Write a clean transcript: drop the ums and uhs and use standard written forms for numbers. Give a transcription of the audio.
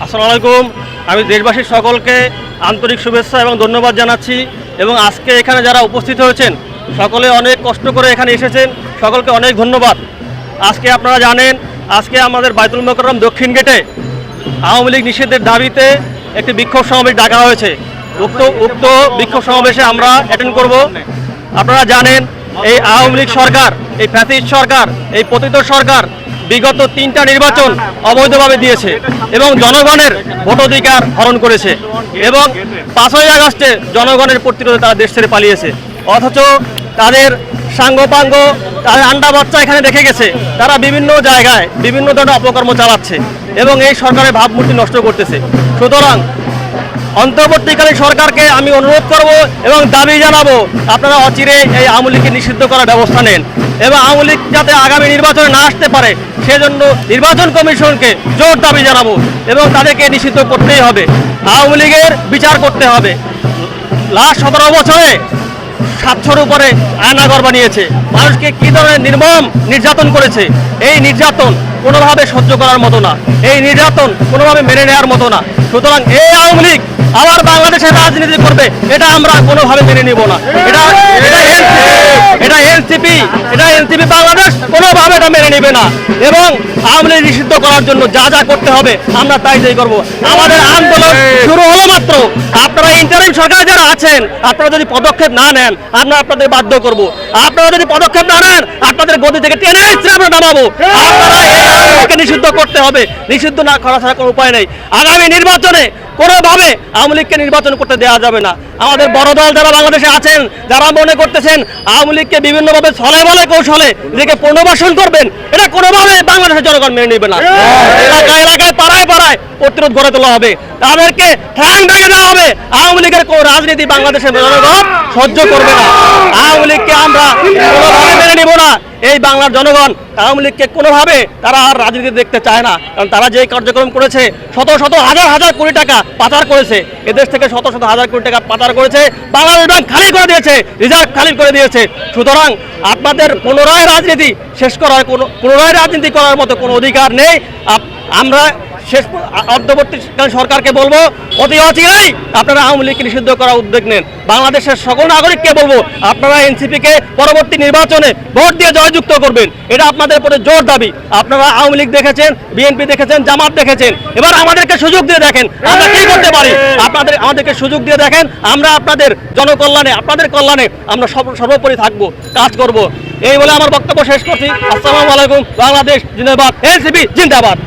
আসসালামু আলাইকুম। আমি দেশবাসীর সকলকে আন্তরিক শুভেচ্ছা এবং ধন্যবাদ জানাচ্ছি এবং আজকে এখানে যারা উপস্থিত হয়েছেন সকলে অনেক কষ্ট করে এখানে এসেছেন, সকলকে অনেক ধন্যবাদ। আজকে আপনারা জানেন আজকে আমাদের বাইতুল মোকাররম দক্ষিণ গেটে আওয়ামী লীগ নিষেধের দাবিতে একটি বিক্ষোভ সমাবেশ ডাকা হয়েছে। উক্ত বিক্ষোভ সমাবেশে আমরা অ্যাটেন্ড করব। আপনারা জানেন এই আওয়ামী লীগ সরকার, এই ফ্যাসিস্ট সরকার, এই পতিত সরকার বিগত 3টা নির্বাচন অবৈধভাবে দিয়েছে এবং জনগণের ভোটাধিকার হরণ করেছে এবং 5ই আগস্টে জনগণের প্রতিরোধে তারা দেশ ছেড়ে পালিয়েছে। অথচ তাদের সাঙ্গপাঙ্গ, তাদের আন্ডা বাচ্চা এখানে রেখে গেছে। তারা বিভিন্ন জায়গায় বিভিন্ন ধরনের অপকর্ম চালাচ্ছে এবং এই সরকারের ভাবমূর্তি নষ্ট করতেছে। সুতরাং অন্তর্বর্তীকালীন সরকারকে আমি অনুরোধ করব এবং দাবি জানাবো, আপনারা অচিরে এই আওয়ামী লীগকে নিষিদ্ধ করার ব্যবস্থা নেন এবং আওয়ামী লীগ যাতে আগামী নির্বাচনে না আসতে পারে সেজন্য নির্বাচন কমিশনকে জোর দাবি জানাবো এবং তাদেরকে নিষিদ্ধ করতেই হবে। আওয়ামী লীগের বিচার করতে হবে। লাস্ট 17 বছরে 700-র উপরে আয়নাঘর বানিয়েছে, মানুষকে কী ধরনের নির্মম নির্যাতন করেছে। এই নির্যাতন কোনোভাবে সহ্য করার মতো না, এই নির্যাতন কোনোভাবে মেনে নেওয়ার মতো না। সুতরাং এই আওয়ামী লীগ আবার বাংলাদেশের রাজনীতি করবে, এটা আমরা কোনোভাবে মেনে নিব না। এটা এনসিপি বাংলাদেশ কোনোভাবে এটা মেনে নেবে না এবং আওয়ামী লীগ নিষিদ্ধ করার জন্য যা যা করতে হবে আমরা তাই করব। আমাদের আন্দোলন শুরু হলো মাত্র। আপনারা ইন্টারিম সরকার যারা আছেন, আপনারা যদি পদক্ষেপ না নেন আমরা আপনাদের বাধ্য করব। আপনারা যদি পদক্ষেপ না নেন আপনাদের গদি থেকে টেনে আমরা নামাবো। আপনারা এই আওয়ামী লীগকে নিষিদ্ধ করতে হবে, নিষিদ্ধ না করা ছাড়া কোনো উপায় নেই। আগামী নির্বাচনে কোনোভাবে আওয়ামী লীগকে নির্বাচন করতে দেওয়া যাবে না। আমাদের বড় দল যারা বাংলাদেশে আছেন, যারা মনে করতেছেন আওয়ামী লীগকে বিভিন্নভাবে ছলে বলে কৌশলে নিজেকে পুনর্বাসন করবেন, এটা কোনোভাবে বাংলাদেশের জনগণ মেনে নেবে না। এলাকায় পাড়ায় প্রতিরোধ গড়ে তোলা হবে, তাদেরকে ঠ্যাং ভেঙে দেওয়া হবে। আওয়ামী লীগের কোনো রাজনীতি বাংলাদেশের জনগণ সহ্য করবে না। আওয়ামী লীগকে আমরা কোনোভাবে মেনে নিব না। এই বাংলার জনগণ আওয়ামী লীগকে কোনোভাবে তারা আর রাজনীতি দেখতে চায় না, কারণ তারা যে কার্যক্রম করেছে, শত হাজার কোটি টাকা পাচার করেছে, এদেশ থেকে শত হাজার কোটি টাকা পাচার করেছে, বাংলাদেশ ব্যাংক খালি করে দিয়েছে, রিজার্ভ খালি করে দিয়েছে। সুতরাং আপনাদের পুনরায় রাজনীতি শেষ করার পুনরায় রাজনীতি করার মতো কোনো অধিকার নেই। আমরা অন্তর্বর্তীকালীন সরকারকে বলবো, অতি অচিরেই আপনারা আওয়ামী লীগকে নিষিদ্ধ করার উদ্যোগ নেন। বাংলাদেশের সকল নাগরিককে বলবো, আপনারা এনসিপিকে পরবর্তী নির্বাচনে ভোট দিয়ে জয়যুক্ত করবেন, এটা আপনাদের উপরে জোর দাবি। আপনারা আওয়ামী লীগ দেখেছেন, বিএনপি দেখেছেন, জামাত দেখেছেন, এবার আমাদেরকে সুযোগ দিয়ে দেখেন আমরা কি করতে পারি। আমাদেরকে সুযোগ দিয়ে দেখেন, আমরা আপনাদের জনকল্যাণে, আপনাদের কল্যাণে আমরা সর্বোপরি থাকবো, কাজ করব। এই বলে আমার বক্তব্য শেষ করছি। আসসালামু আলাইকুম। বাংলাদেশ জিন্দাবাদ, এনসিপি জিন্দাবাদ।